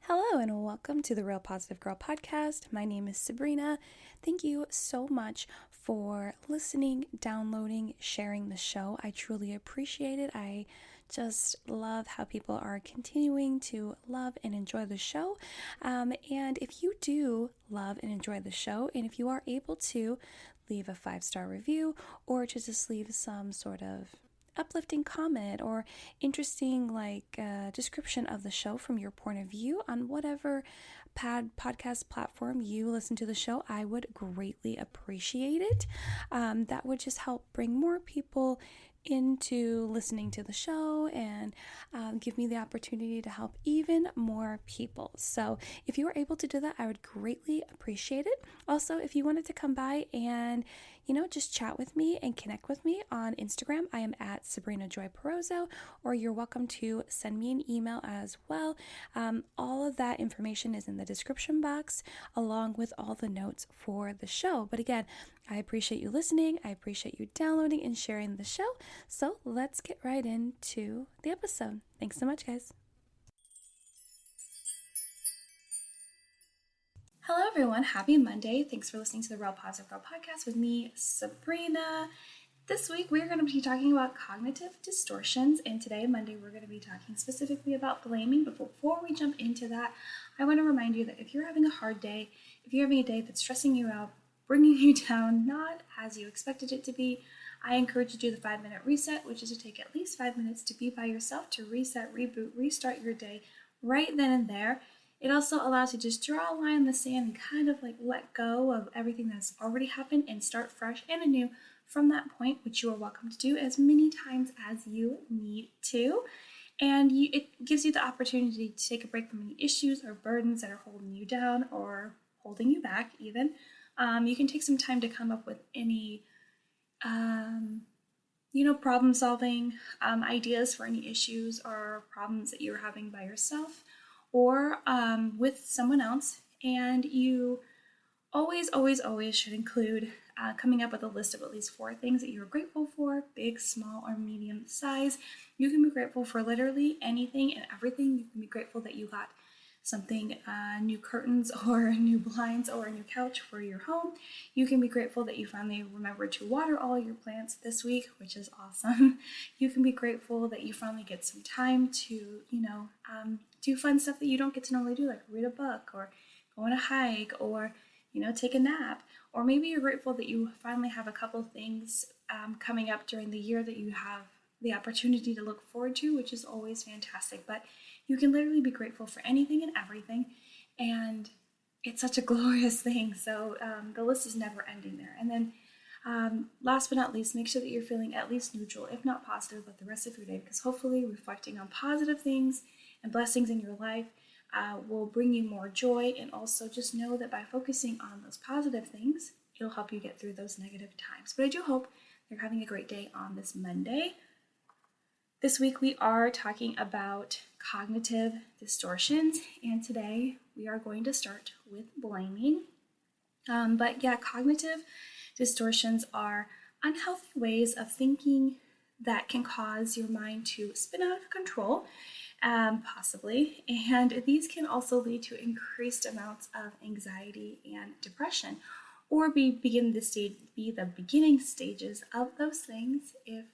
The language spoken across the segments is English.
Hello and welcome to the Real Positive Girl podcast. My name is Sabrina. Thank you so much for listening, downloading, sharing the show. I truly appreciate it. I just love how people are continuing to love and enjoy the show. And if you do love and enjoy the show, and if you are able to leave a 5-star review or to just leave some sort of uplifting comment or interesting description of the show from your point of view on whatever podcast platform you listen to the show, I would greatly appreciate it. That would just help bring more people into listening to the show and give me the opportunity to help even more people. So if you were able to do that, I would greatly appreciate it. Also, if you wanted to come by and just chat with me and connect with me on Instagram, I am at Sabrina Joy Perozzo, or you're welcome to send me an email as well. All of that information is in the description box, along with all the notes for the show. But again, I appreciate you listening. I appreciate you downloading and sharing the show. So let's get right into the episode. Thanks so much, guys. Hello, everyone. Happy Monday. Thanks for listening to the Real Positive Girl podcast with me, Sabrina. This week, we're going to be talking about cognitive distortions, and today, Monday, we're going to be talking specifically about blaming. But before we jump into that, I want to remind you that if you're having a hard day, if you're having a day that's stressing you out, bringing you down, not as you expected it to be, I encourage you to do the 5-minute reset, which is to take at least 5 minutes to be by yourself, to reset, reboot, restart your day right then and there. It also allows you to just draw a line in the sand and kind of let go of everything that's already happened and start fresh and anew from that point, which you are welcome to do as many times as you need to. And it gives you the opportunity to take a break from any issues or burdens that are holding you down or holding you back even. You can take some time to come up with any problem solving ideas for any issues or problems that you're having by yourself or with someone else. And you always should include coming up with a list of at least 4 things that you're grateful for, big, small, or medium size. You can be grateful for literally anything and everything. You can be grateful that you got something, new curtains or new blinds or a new couch for your home. You can be grateful that you finally remembered to water all your plants this week, which is awesome. You can be grateful that you finally get some time to, do fun stuff that you don't get to normally do, like read a book or go on a hike or, take a nap. Or maybe you're grateful that you finally have a couple things coming up during the year that you have the opportunity to look forward to, which is always fantastic. But you can literally be grateful for anything and everything, and it's such a glorious thing. So the list is never ending there. And then last but not least, make sure that you're feeling at least neutral, if not positive, about the rest of your day, because hopefully reflecting on positive things and blessings in your life will bring you more joy. And also just know that by focusing on those positive things, it'll help you get through those negative times. But I do hope you're having a great day on this Monday. This week we are talking about cognitive distortions, and today we are going to start with blaming. Cognitive distortions are unhealthy ways of thinking that can cause your mind to spin out of control, possibly, and these can also lead to increased amounts of anxiety and depression, or be the beginning stages of those things if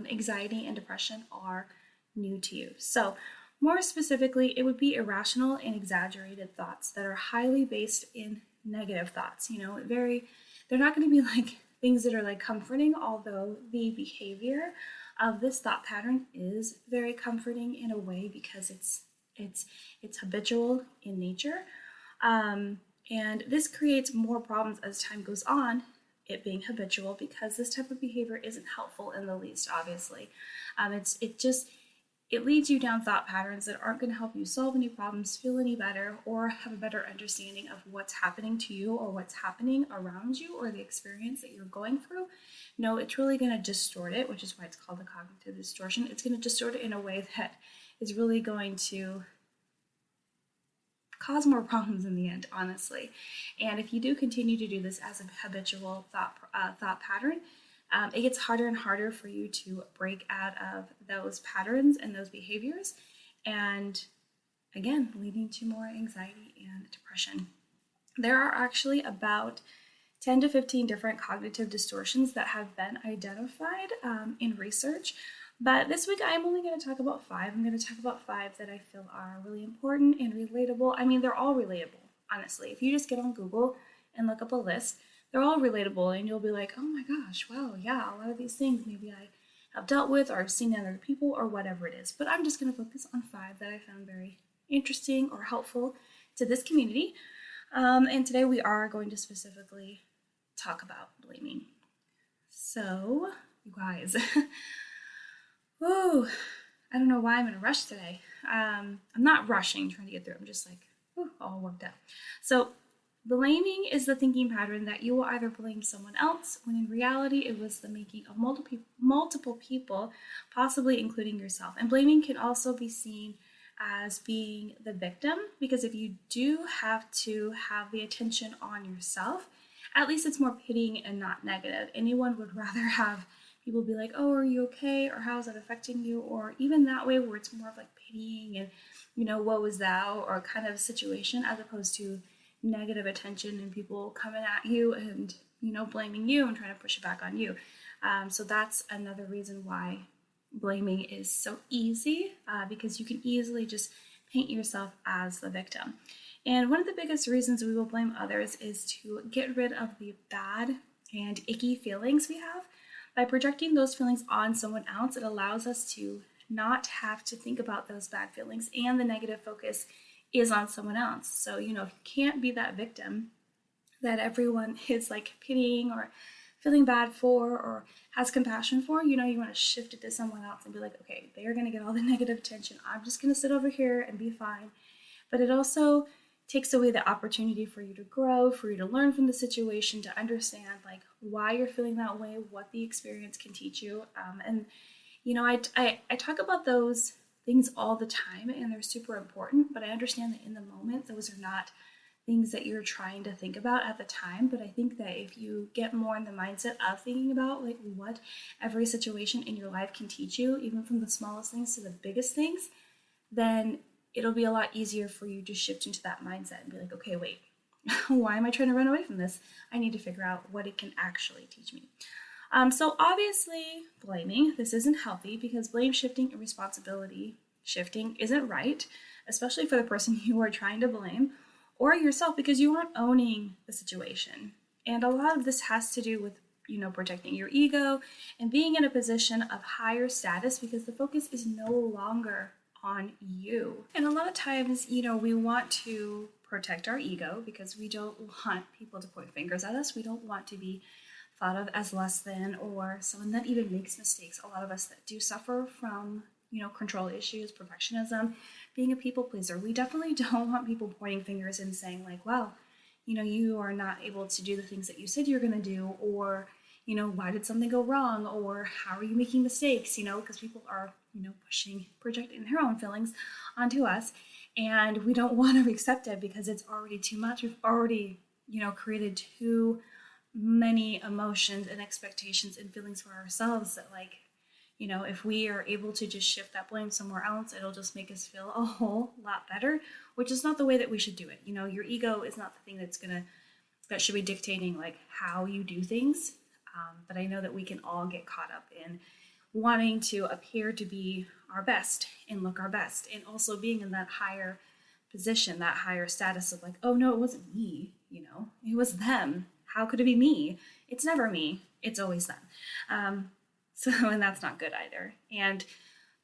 anxiety and depression are new to you. So more specifically, it would be irrational and exaggerated thoughts that are highly based in negative thoughts. They're not going to be things that are comforting, although the behavior of this thought pattern is very comforting in a way because it's habitual in nature. And this creates more problems as time goes on, it being habitual, because this type of behavior isn't helpful in the least, obviously. It leads you down thought patterns that aren't going to help you solve any problems, feel any better, or have a better understanding of what's happening to you or what's happening around you or the experience that you're going through. No, it's really going to distort it, which is why it's called a cognitive distortion. It's going to distort it in a way that is really going to cause more problems in the end, honestly. And if you do continue to do this as a habitual thought pattern, it gets harder and harder for you to break out of those patterns and those behaviors. And again, leading to more anxiety and depression. There are actually about 10 to 15 different cognitive distortions that have been identified in research. But this week I'm only going to talk about 5. I'm going to talk about 5 that I feel are really important and relatable. I mean, they're all relatable, honestly. If you just get on Google and look up a list, they're all relatable, and you'll be like, oh my gosh, wow, yeah, a lot of these things maybe I have dealt with or I've seen in other people or whatever it is. But I'm just going to focus on 5 that I found very interesting or helpful to this community. And today we are going to specifically talk about blaming. So, you guys, whew, I don't know why I'm in a rush today. I'm not rushing, trying to get through. I'm just like, whew, all worked out. So, blaming is the thinking pattern that you will either blame someone else when in reality it was the making of multiple people, possibly including yourself. And blaming can also be seen as being the victim, because if you do have to have the attention on yourself, at least it's more pitying and not negative. Anyone would rather have people be like, oh, are you okay? Or how is that affecting you? Or even that way where it's more of like pitying and, woe is thou, or kind of situation, as opposed to negative attention and people coming at you and, blaming you and trying to push it back on you. So that's another reason why blaming is so easy, because you can easily just paint yourself as the victim. And one of the biggest reasons we will blame others is to get rid of the bad and icky feelings we have. By projecting those feelings on someone else, it allows us to not have to think about those bad feelings, and the negative focus is on someone else. So, if you can't be that victim that everyone is like pitying or feeling bad for or has compassion for, you want to shift it to someone else and be like, okay, they are going to get all the negative attention. I'm just going to sit over here and be fine. But it also takes away the opportunity for you to grow, for you to learn from the situation, to understand like why you're feeling that way, what the experience can teach you. I talk about those things all the time, and they're super important, but I understand that in the moment, those are not things that you're trying to think about at the time. But I think that if you get more in the mindset of thinking about like what every situation in your life can teach you, even from the smallest things to the biggest things, then it'll be a lot easier for you to shift into that mindset and be like, okay, wait, why am I trying to run away from this? I need to figure out what it can actually teach me. So obviously blaming, this isn't healthy, because blame shifting and responsibility shifting isn't right, especially for the person you are trying to blame, or yourself, because you aren't owning the situation. And a lot of this has to do with, protecting your ego and being in a position of higher status, because the focus is no longer on you. And a lot of times, we want to protect our ego because we don't want people to point fingers at us. We don't want to be thought of as less than, or someone that even makes mistakes. A lot of us that do suffer from, control issues, perfectionism, being a people pleaser. We definitely don't want people pointing fingers and saying like, well, you are not able to do the things that you said you're going to do, or, why did something go wrong, or how are you making mistakes, because people are, projecting their own feelings onto us, and we don't want to accept it because it's already too much. We've already, created too many emotions and expectations and feelings for ourselves that like, if we are able to just shift that blame somewhere else, it'll just make us feel a whole lot better, which is not the way that we should do it. Your ego is not the thing that should be dictating like how you do things. But I know that we can all get caught up in wanting to appear to be our best and look our best, and also being in that higher position, that higher status of like, oh no, it wasn't me, it was them. How could it be me? It's never me. It's always them. And that's not good either. And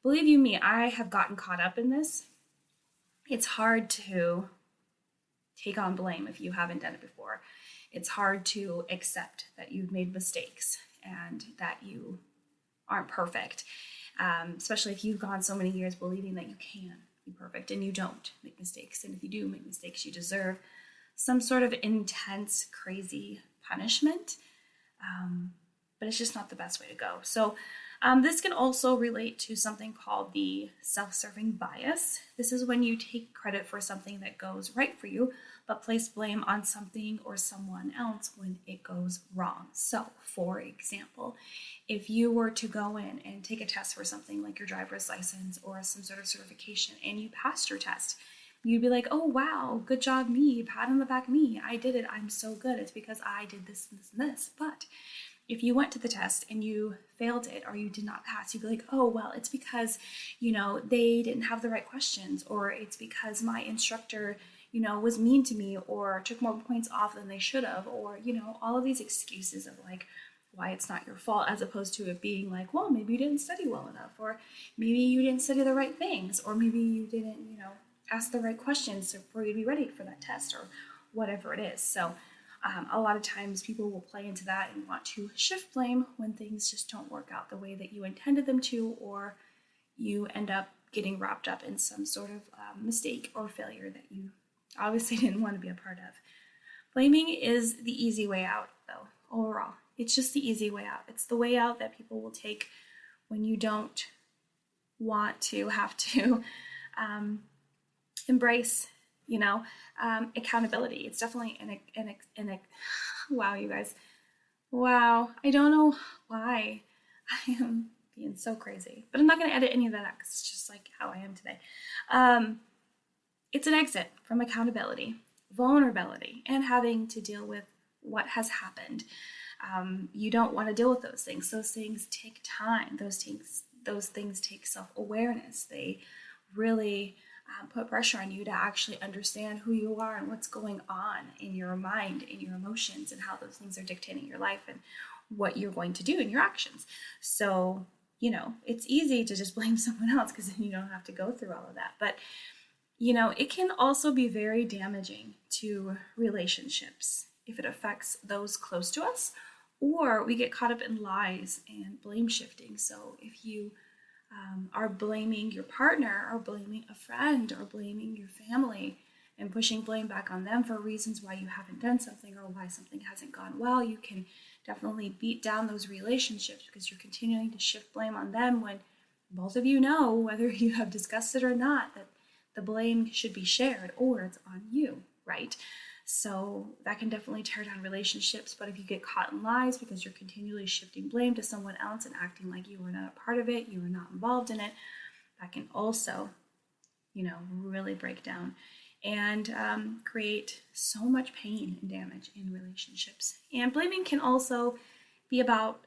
believe you me, I have gotten caught up in this. It's hard to take on blame if you haven't done it before. It's hard to accept that you've made mistakes and that you aren't perfect, especially if you've gone so many years believing that you can be perfect and you don't make mistakes. And if you do make mistakes, you deserve some sort of intense, crazy punishment. But it's just not the best way to go. So this can also relate to something called the self-serving bias. This is when you take credit for something that goes right for you, but place blame on something or someone else when it goes wrong. So, for example, if you were to go in and take a test for something like your driver's license or some sort of certification and you passed your test, you'd be like, oh, wow, good job, me, pat on the back, me, I did it, I'm so good, it's because I did this and this and this. But if you went to the test and you failed it or you did not pass, you'd be like, oh, well, it's because, they didn't have the right questions, or it's because my instructor, was mean to me or took more points off than they should have, or, all of these excuses of like why it's not your fault, as opposed to it being like, well, maybe you didn't study well enough, or maybe you didn't study the right things, or maybe you didn't, ask the right questions for you to be ready for that test, or whatever it is. So a lot of times people will play into that and want to shift blame when things just don't work out the way that you intended them to, or you end up getting wrapped up in some sort of mistake or failure that you obviously didn't want to be a part of. Blaming is the easy way out, though, overall. It's just the easy way out. It's the way out that people will take when you don't want to have to embrace, accountability. It's definitely an wow, you guys. Wow. I don't know why I am being so crazy, but I'm not going to edit any of that out because it's just like how I am today. It's an exit from accountability, vulnerability, and having to deal with what has happened. You don't want to deal with those things. Those things take time. Those things take self-awareness. They really put pressure on you to actually understand who you are and what's going on in your mind, in your emotions, and how those things are dictating your life and what you're going to do in your actions. So, it's easy to just blame someone else because then you don't have to go through all of that. But, it can also be very damaging to relationships if it affects those close to us, or we get caught up in lies and blame shifting. So if you are blaming your partner, or blaming a friend, or blaming your family, and pushing blame back on them for reasons why you haven't done something or why something hasn't gone well, you can definitely beat down those relationships because you're continuing to shift blame on them when both of you know, whether you have discussed it or not, that the blame should be shared or it's on you, right? So that can definitely tear down relationships. But if you get caught in lies because you're continually shifting blame to someone else and acting like you were not a part of it, you were not involved in it, that can also, really break down and create so much pain and damage in relationships. And blaming can also be about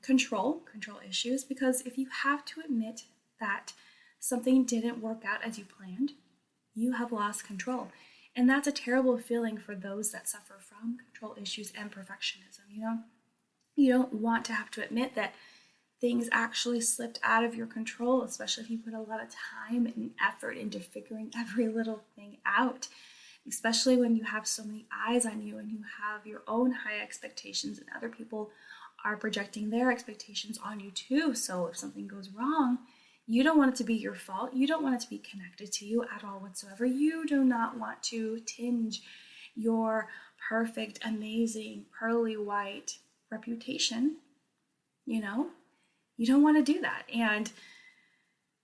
control issues, because if you have to admit that something didn't work out as you planned, you have lost control. And that's a terrible feeling for those that suffer from control issues and perfectionism, You don't want to have to admit that things actually slipped out of your control, especially if you put a lot of time and effort into figuring every little thing out, especially when you have so many eyes on you and you have your own high expectations and other people are projecting their expectations on you too. So if something goes wrong, you don't want it to be your fault. You don't want it to be connected to you at all whatsoever. You do not want to tinge your perfect, amazing, pearly white reputation. You don't want to do that. And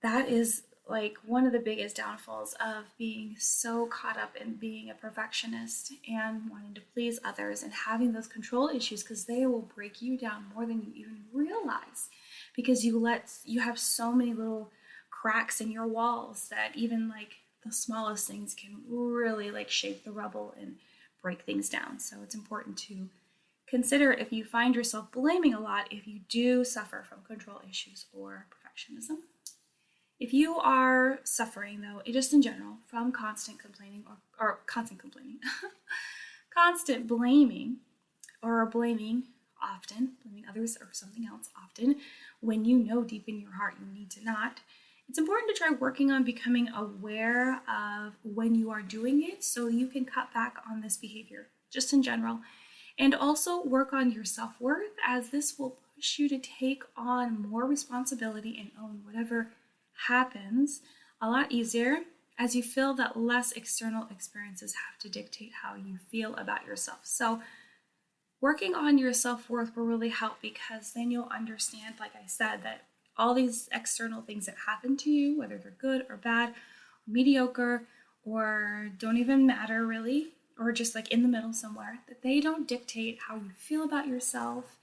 that is like one of the biggest downfalls of being so caught up in being a perfectionist and wanting to please others and having those control issues, because they will break you down more than you even realize. Because you have so many little cracks in your walls that even like the smallest things can really like shake the rubble and break things down. So it's important to consider, if you find yourself blaming a lot, if you do suffer from control issues or perfectionism. If you are suffering, though, just in general, from constant complaining, constant blaming, or blaming others or something else often, when you know deep in your heart you need to not, it's important to try working on becoming aware of when you are doing it so you can cut back on this behavior, just in general. And also work on your self-worth, as this will push you to take on more responsibility and own whatever happens a lot easier, as you feel that less external experiences have to dictate how you feel about yourself. So working on your self-worth will really help, because then you'll understand, like I said, that all these external things that happen to you, whether they're good or bad, or mediocre, or don't even matter really, or just like in the middle somewhere, that they don't dictate how you feel about yourself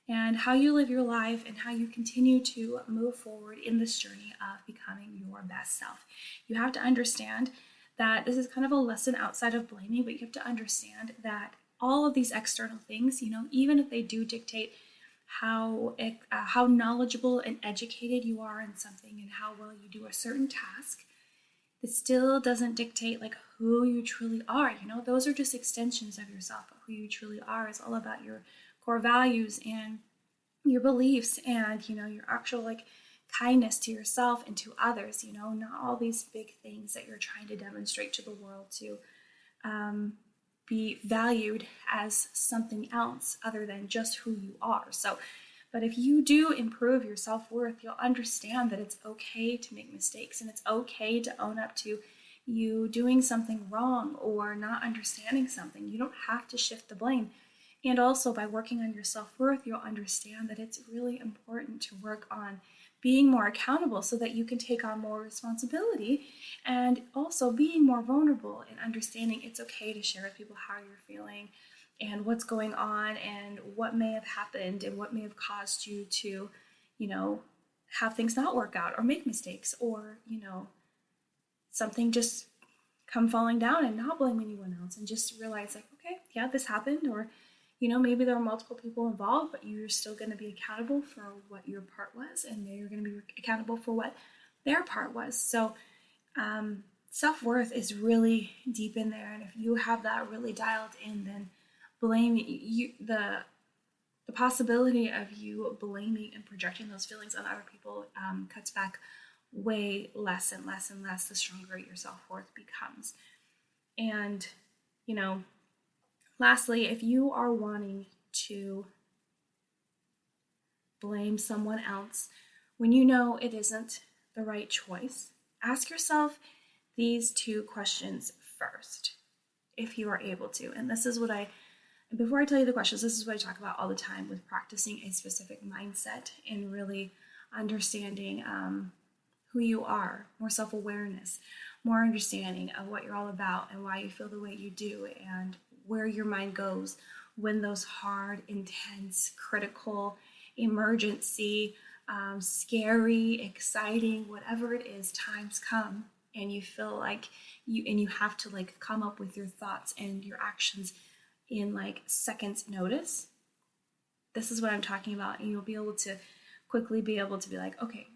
and how you live your life and how you continue to move forward in this journey of becoming your best self. You have to understand that this is kind of a lesson outside of blaming, but you have to understand that all of these external things, even if they do dictate how knowledgeable and educated you are in something and how well you do a certain task, it still doesn't dictate like who you truly are. Those are just extensions of yourself. But who you truly are is all about your core values and your beliefs and your actual like kindness to yourself and to others. Not all these big things that you're trying to demonstrate to the world to be valued as something else other than just who you are. But if you do improve your self-worth, you'll understand that it's okay to make mistakes and it's okay to own up to you doing something wrong or not understanding something. You don't have to shift the blame. And also by working on your self-worth, you'll understand that it's really important to work on being more accountable so that you can take on more responsibility, and also being more vulnerable and understanding it's okay to share with people how you're feeling and what's going on and what may have happened and what may have caused you to, have things not work out or make mistakes or, something just come falling down, and not blame anyone else and just realize like, okay, yeah, this happened, or maybe there are multiple people involved, but you're still going to be accountable for what your part was, and they're going to be accountable for what their part was. So self-worth is really deep in there, and if you have that really dialed in, then the possibility of you blaming and projecting those feelings on other people cuts back way less and less and less the stronger your self-worth becomes. And lastly, if you are wanting to blame someone else when you know it isn't the right choice, ask yourself these 2 questions first, if you are able to. And this is before I tell you the questions, this is what I talk about all the time with practicing a specific mindset and really understanding who you are, more self-awareness, more understanding of what you're all about and why you feel the way you do, and where your mind goes when those hard, intense, critical, emergency, scary, exciting, whatever it is, times come, and you feel like you have to like come up with your thoughts and your actions in like seconds notice. This is what I'm talking about, and you'll be able to quickly be able to be like, okay,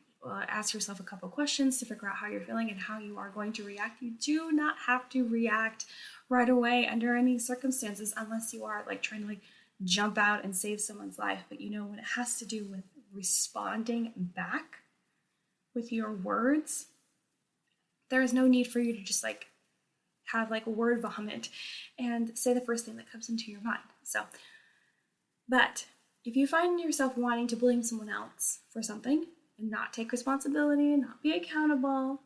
ask yourself a couple questions to figure out how you're feeling and how you are going to react. You do not have to react right away under any circumstances unless you are like trying to like jump out and save someone's life. But when it has to do with responding back with your words, there is no need for you to just like have like a word vomit and say the first thing that comes into your mind. But if you find yourself wanting to blame someone else for something and not take responsibility, not be accountable,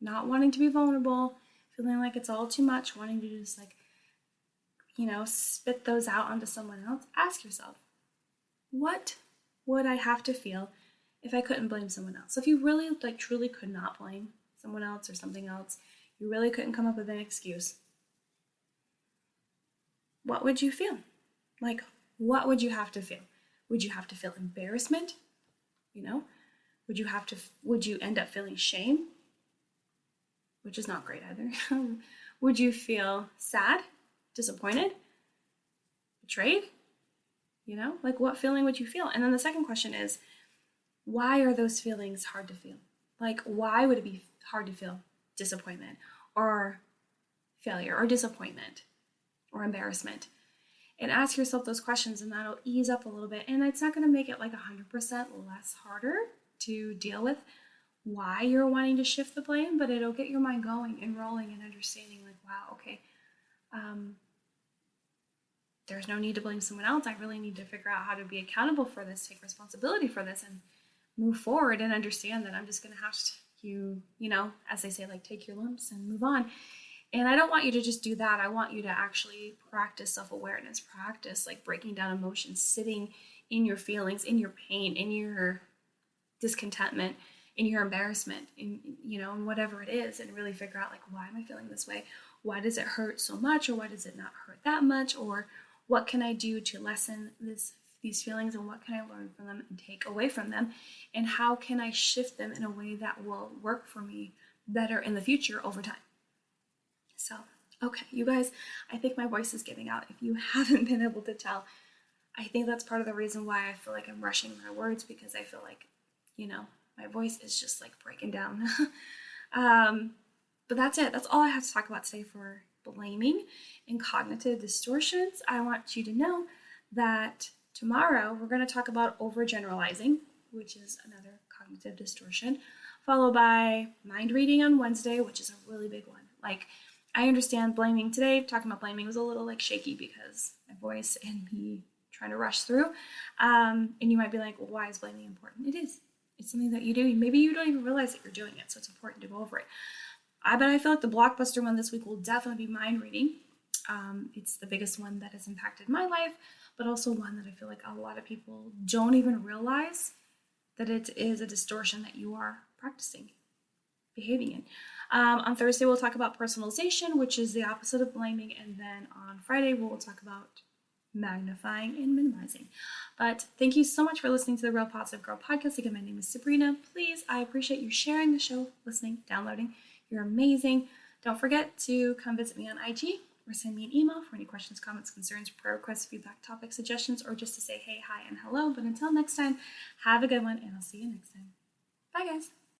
not wanting to be vulnerable, feeling like it's all too much, wanting to just like, spit those out onto someone else, ask yourself, what would I have to feel if I couldn't blame someone else? So if you really like truly could not blame someone else or something else, you really couldn't come up with an excuse, what would you feel? Like, what would you have to feel? Would you have to feel embarrassment? Would you end up feeling shame? Which is not great either. Would you feel sad, disappointed, betrayed? Like what feeling would you feel? And then the second question is, why are those feelings hard to feel? Like, why would it be hard to feel disappointment or failure or disappointment or embarrassment? And ask yourself those questions, and that'll ease up a little bit. And it's not going to make it like 100% less harder to deal with why you're wanting to shift the blame, but it'll get your mind going and rolling and understanding like, wow, okay, there's no need to blame someone else. I really need to figure out how to be accountable for this, take responsibility for this, and move forward and understand that I'm just going to have to, as they say, like take your lumps and move on. And I don't want you to just do that. I want you to actually practice self-awareness, practice like breaking down emotions, sitting in your feelings, in your pain, in your discontentment, in your embarrassment, in whatever it is, and really figure out like, why am I feeling this way? Why does it hurt so much? Or why does it not hurt that much? Or what can I do to lessen these feelings, and what can I learn from them and take away from them? And how can I shift them in a way that will work for me better in the future over time? So, okay, you guys, I think my voice is giving out. If you haven't been able to tell, I think that's part of the reason why I feel like I'm rushing my words, because I feel like, my voice is just like breaking down. But that's it. That's all I have to talk about today for blaming and cognitive distortions. I want you to know that tomorrow we're going to talk about overgeneralizing, which is another cognitive distortion, followed by mind reading on Wednesday, which is a really big one. Like, I understand blaming today, talking about blaming was a little like shaky because my voice and me trying to rush through. And you might be like, well, why is blaming important? It is. It's something that you do. Maybe you don't even realize that you're doing it, so it's important to go over it. But I feel like the blockbuster one this week will definitely be mind reading. It's the biggest one that has impacted my life, but also one that I feel like a lot of people don't even realize that it is a distortion that you are practicing, behaving in. On Thursday, we'll talk about personalization, which is the opposite of blaming. And then on Friday, we'll talk about magnifying and minimizing. But thank you so much for listening to the Real Positive Girl podcast. Again, my name is Sabrina. Please, I appreciate you sharing the show, listening, downloading. You're amazing. Don't forget to come visit me on IG or send me an email for any questions, comments, concerns, prayer requests, feedback, topic suggestions, or just to say hey, hi, and hello. But until next time, have a good one, and I'll see you next time. Bye, guys.